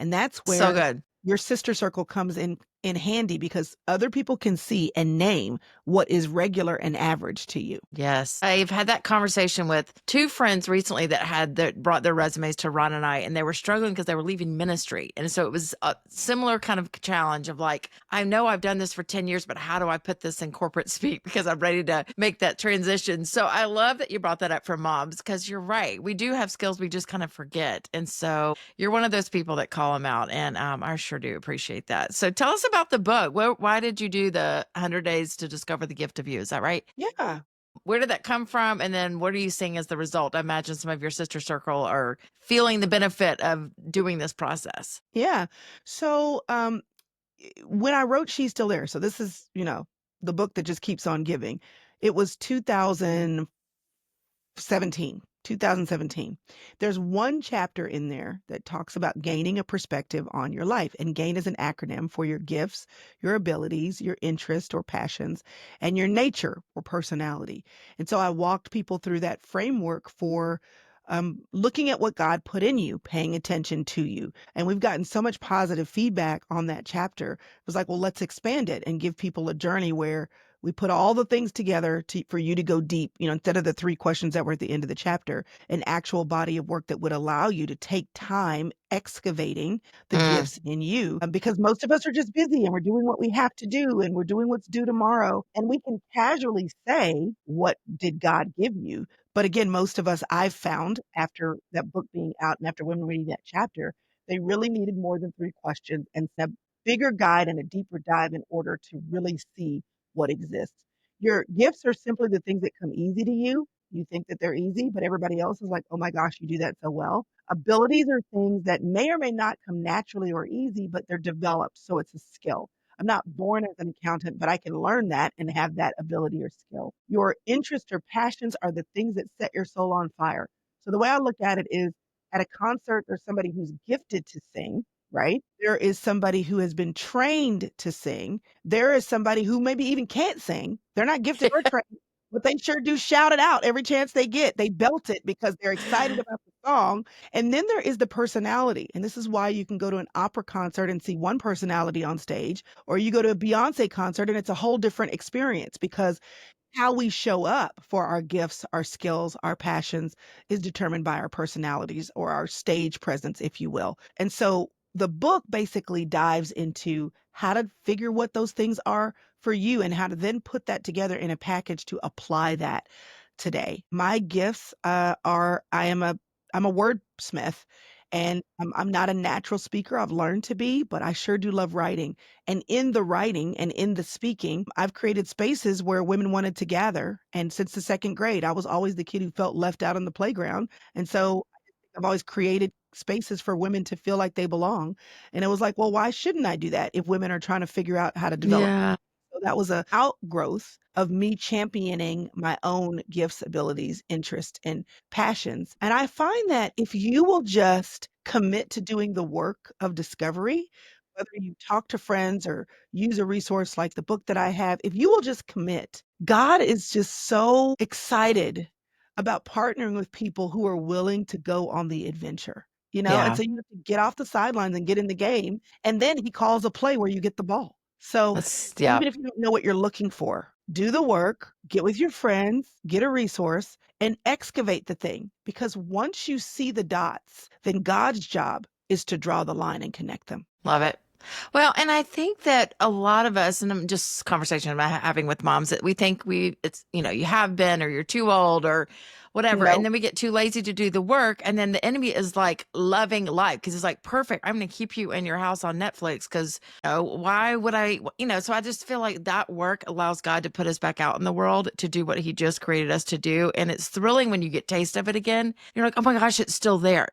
And that's So where good. your sister circle comes in handy, because other people can see and name what is regular and average to you. Yes. I've had that conversation with two friends recently that brought their resumes to Ron and I, and they were struggling because they were leaving ministry. And so it was a similar kind of challenge of like, I know I've done this for 10 years, but how do I put this in corporate speak? Because I'm ready to make that transition. So I love that you brought that up for moms, because you're right. We do have skills we just kind of forget. And so you're one of those people that call them out. And I sure do appreciate that. So tell us about the book. Why did you do the 100 Days to Discover the Gift of You? Is that right? Yeah. Where did that come from? And then what are you seeing as the result? I imagine some of your sister circle are feeling the benefit of doing this process. Yeah. So when I wrote She's Still There, so this is, the book that just keeps on giving. It was 2017. There's one chapter in there that talks about gaining a perspective on your life. And GAIN is an acronym for your gifts, your abilities, your interests or passions, and your nature or personality. And so I walked people through that framework for looking at what God put in you, paying attention to you. And we've gotten so much positive feedback on that chapter. It was like, well, let's expand it and give people a journey where we put all the things together for you to go deep, instead of the 3 questions that were at the end of the chapter, an actual body of work that would allow you to take time excavating the Mm, gifts in you. Because most of us are just busy and we're doing what we have to do and we're doing what's due tomorrow. And we can casually say, what did God give you? But again, most of us, I've found after that book being out and after women reading that chapter, they really needed more than 3 questions and a bigger guide and a deeper dive in order to really see what exists. Your gifts are simply the things that come easy to you. You think that they're easy, but everybody else is like, oh my gosh, you do that so well. Abilities are things that may or may not come naturally or easy, but they're developed. So it's a skill. I'm not born as an accountant, but I can learn that and have that ability or skill. Your interests or passions are the things that set your soul on fire. So the way I look at it is, at a concert, there's somebody who's gifted to sing, right? There is somebody who has been trained to sing. There is somebody who maybe even can't sing. They're not gifted or trained, but they sure do shout it out every chance they get. They belt it because they're excited about the song. And then there is the personality. And this is why you can go to an opera concert and see one personality on stage, or you go to a Beyonce concert and it's a whole different experience, because how we show up for our gifts, our skills, our passions is determined by our personalities or our stage presence, if you will. And so the book basically dives into how to figure what those things are for you and how to then put that together in a package to apply that today. My gifts I'm a wordsmith, and I'm not a natural speaker. I've learned to be, but I sure do love writing. And in the writing and in the speaking, I've created spaces where women wanted to gather. And since the second grade, I was always the kid who felt left out on the playground. And so I've always created spaces for women to feel like they belong. And it was like, well, why shouldn't I do that if women are trying to figure out how to develop? yeah. So that was a outgrowth of me championing my own gifts, abilities, interests, and passions. And I find that if you will just commit to doing the work of discovery, whether you talk to friends or use a resource like the book that I have, if you will just commit, God is just so excited about partnering with people who are willing to go on the adventure. And Yeah. so you have to get off the sidelines and get in the game. And then he calls a play where you get the ball. So Yeah. even if you don't know what you're looking for, do the work, get with your friends, get a resource, and excavate the thing. Because once you see the dots, then God's job is to draw the line and connect them. Love it. Well, and I think that a lot of us, and I'm just conversation I'm having with moms, that we think you have been, or you're too old, or whatever. And No. then we get too lazy to do the work. And then the enemy is like loving life, because it's like, perfect. I'm going to keep you in your house on Netflix, because why would I, so I just feel like that work allows God to put us back out in the world to do what he just created us to do. And it's thrilling when you get taste of it again. You're like, oh my gosh, it's still there.